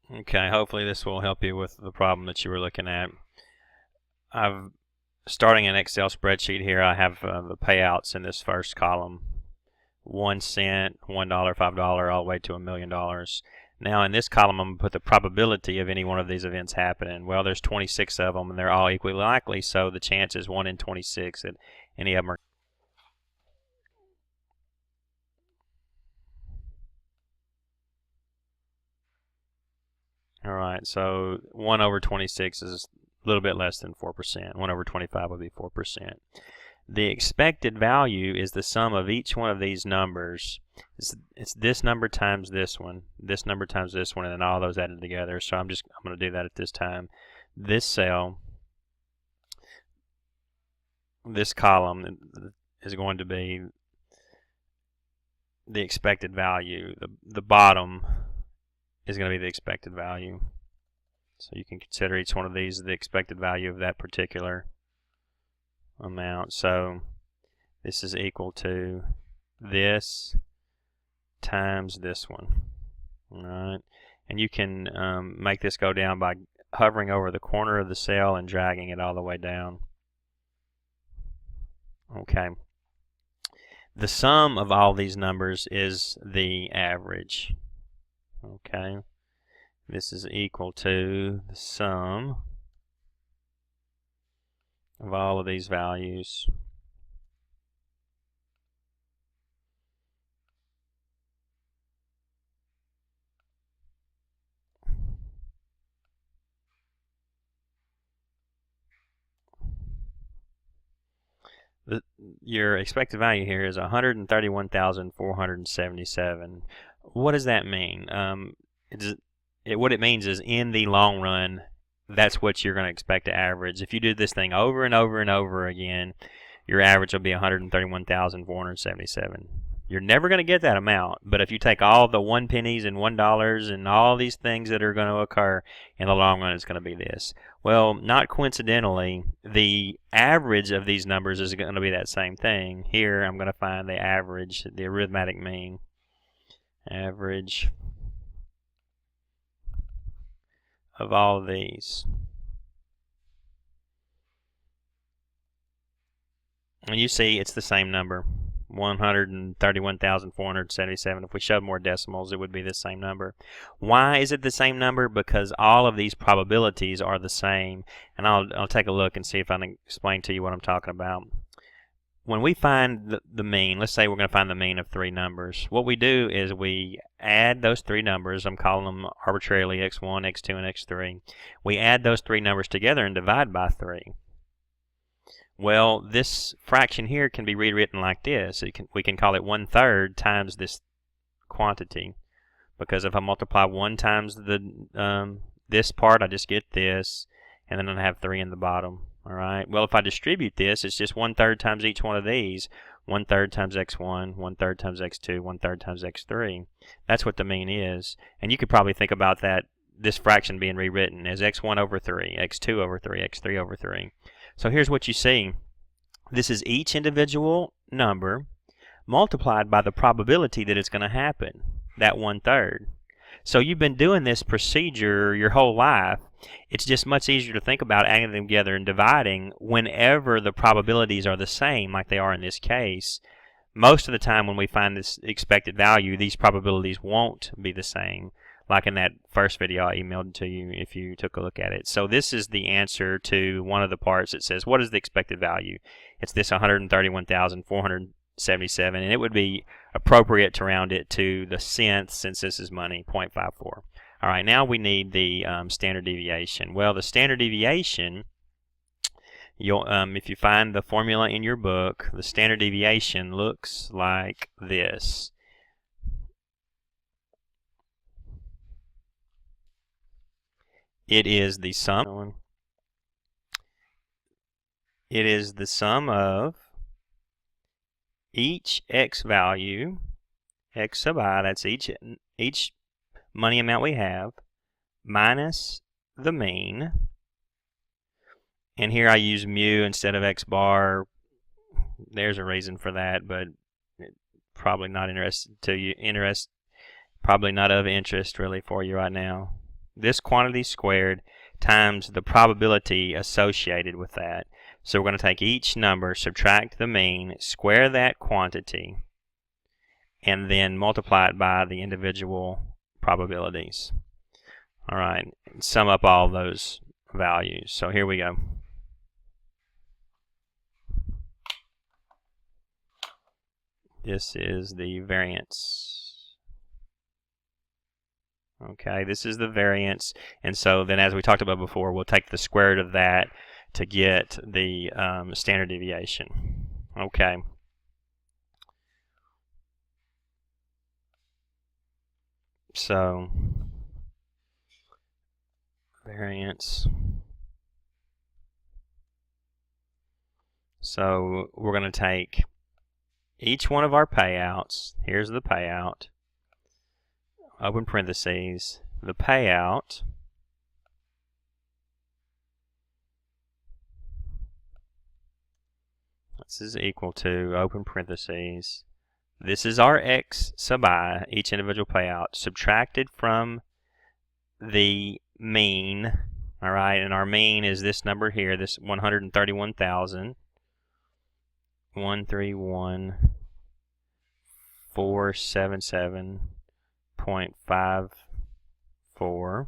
Okay, hopefully this will help you with the problem that you were looking at. I've starting an Excel spreadsheet here. I have the payouts in this first column: 1 cent, $1, $5, all the way to $1,000,000. Now in this column, I'm going to put the probability of any one of these events happening. Well, there's 26 of them, and they're all equally likely, so the chance is 1 in 26 that any of them are. All right, so 1 over 26 is a little bit less than 4%. 1 over 25 would be 4%. The expected value is the sum of each one of these numbers. It's this number times this one, this number times this one, and then all those added together. So I'm going to do that at this time. This cell, this column is going to be the expected value. The bottom is going to be the expected value. So you can consider each one of these the expected value of that particular amount. So this is equal to this times this one. All right, and you can make this go down by hovering over the corner of the cell and dragging it all the way down. Okay. The sum of all these numbers is the average. Okay. This is equal to the sum of all of these values. Your expected value here is 131,477. What does that mean? What it means is in the long run, that's what you're going to expect to average. If you do this thing over and over and over again, your average will be 131,477. You're never going to get that amount, but if you take all the 1 pennies and $1 and all these things that are going to occur in the long run, it's going to be this. Well, not coincidentally, the average of these numbers is going to be that same thing. Here, I'm going to find the average, the arithmetic mean. Average of all of these. And you see it's the same number, 131,477. If we showed more decimals, it would be the same number. Why is it the same number? Because all of these probabilities are the same. And I'll take a look and see if I can explain to you what I'm talking about. When we find the mean, let's say we're going to find the mean of 3 numbers. What we do is we add those 3 numbers. I'm calling them arbitrarily x1, x2, and x3. We add those 3 numbers together and divide by 3. Well, this fraction here can be rewritten like this. We can call it 1/3 times this quantity, because if I multiply 1 times this part, I just get this, and then I have 3 in the bottom. All right. Well, if I distribute this, it's just 1/3 times each one of these. 1/3 times x1, 1/3 times x2, 1/3 times x3. That's what the mean is. And you could probably think about this fraction being rewritten as x1 over 3, x2 over 3, x3 over 3. So here's what you see. This is each individual number multiplied by the probability that it's going to happen, that 1/3. So you've been doing this procedure your whole life. It's just much easier to think about adding them together and dividing whenever the probabilities are the same, like they are in this case. Most of the time when we find this expected value, these probabilities won't be the same, like in that first video I emailed to you if you took a look at it. So this is the answer to one of the parts that says, what is the expected value? It's this 131,477, and it would be appropriate to round it to the cents since this is money, 0.54. All right, now we need the standard deviation. Well, the standard deviation, if you find the formula in your book, the standard deviation looks like this. It is the sum. It is the sum of each x value, x sub I, that's each money amount we have, minus the mean. And here I use mu instead of x bar. There's a reason for that, but probably not interested to you. Probably not of interest really for you right now. this quantity squared times the probability associated with that. So we're going to take each number, subtract the mean, square that quantity, and then multiply it by the individual probabilities. All right, sum up all those values. So here we go. This is the variance. Okay, this is the variance, and so then, as we talked about before, we'll take the square root of that to get the standard deviation. Okay. So, variance. So, we're going to take each one of our payouts. Here's the payout. Open parentheses. The payout. This is equal to, open parentheses. This is our x sub I, each individual payout, subtracted from the mean. All right, and our mean is this number here, this 131,000. 131,477.54.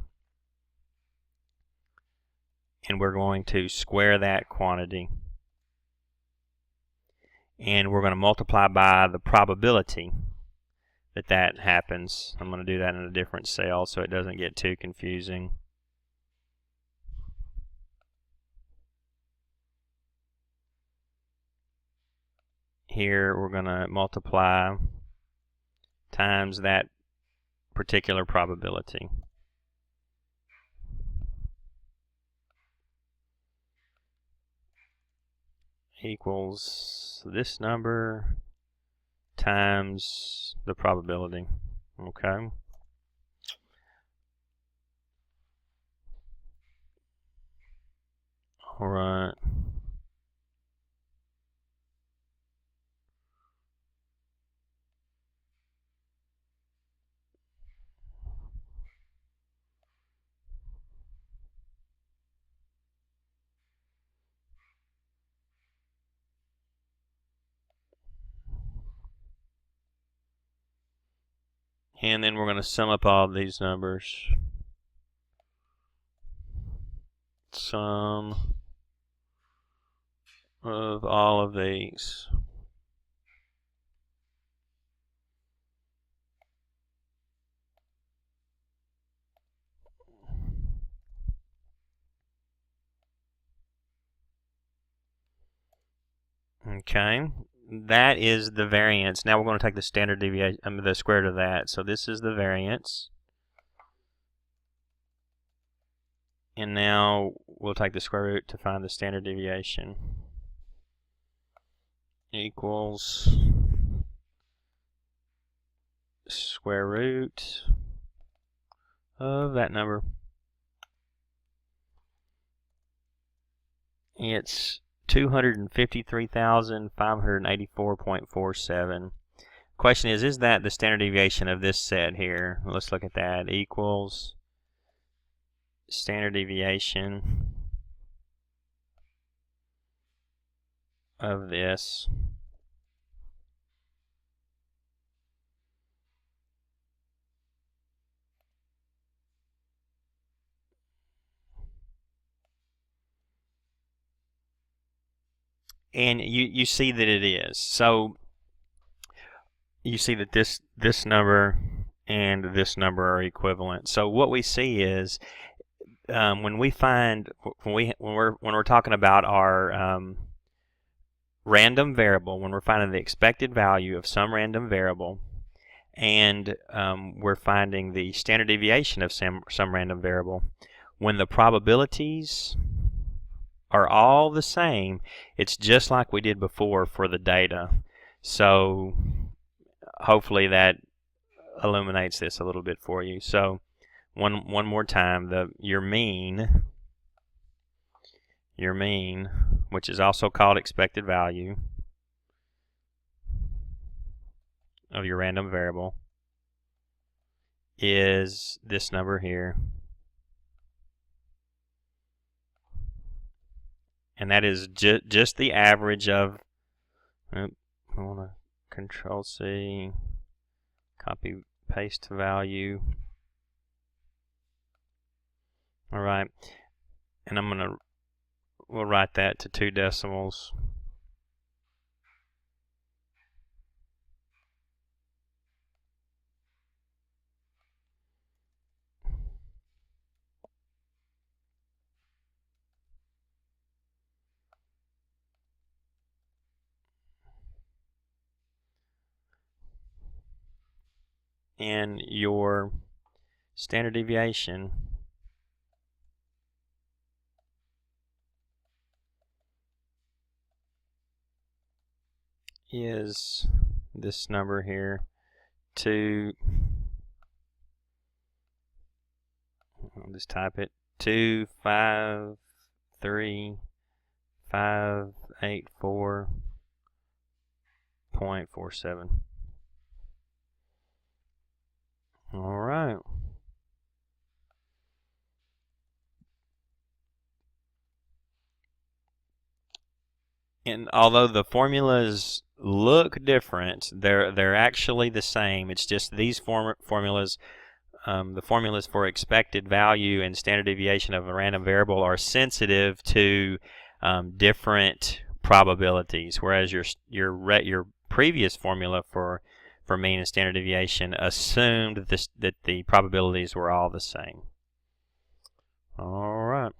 And we're going to square that quantity. And we're going to multiply by the probability that that happens. I'm going to do that in a different cell so it doesn't get too confusing. Here we're going to multiply times that particular probability. Equals this number times the probability. Okay. All right. And then we're going to sum up all of these numbers. Sum of all of these. Okay, that is the variance. Now we're going to take the standard deviation, the square root of that. So this is the variance. And now we'll take the square root to find the standard deviation. Equals square root of that number. It's 253,584.47. Question is that the standard deviation of this set here? Let's look at that. Equals standard deviation of this. And you see that it is. So you see that this number and this number are equivalent. So what we see is when we're talking about our random variable, when we're finding the expected value of some random variable, and we're finding the standard deviation of some random variable, when the probabilities are all the same, it's just like we did before for the data. So hopefully that illuminates this a little bit for you. So one more time, your mean, which is also called expected value of your random variable, is this number here. and that is just the average of, I want to Control C, copy paste value. All right, and we'll write that to 2 decimals. And your standard deviation is this number here, I'll just type it, 253,584.47. All right. And although the formulas look different, they're actually the same. It's just these formulas, the formulas for expected value and standard deviation of a random variable are sensitive to different probabilities, whereas your previous formula for mean and standard deviation assumed that the probabilities were all the same. All right.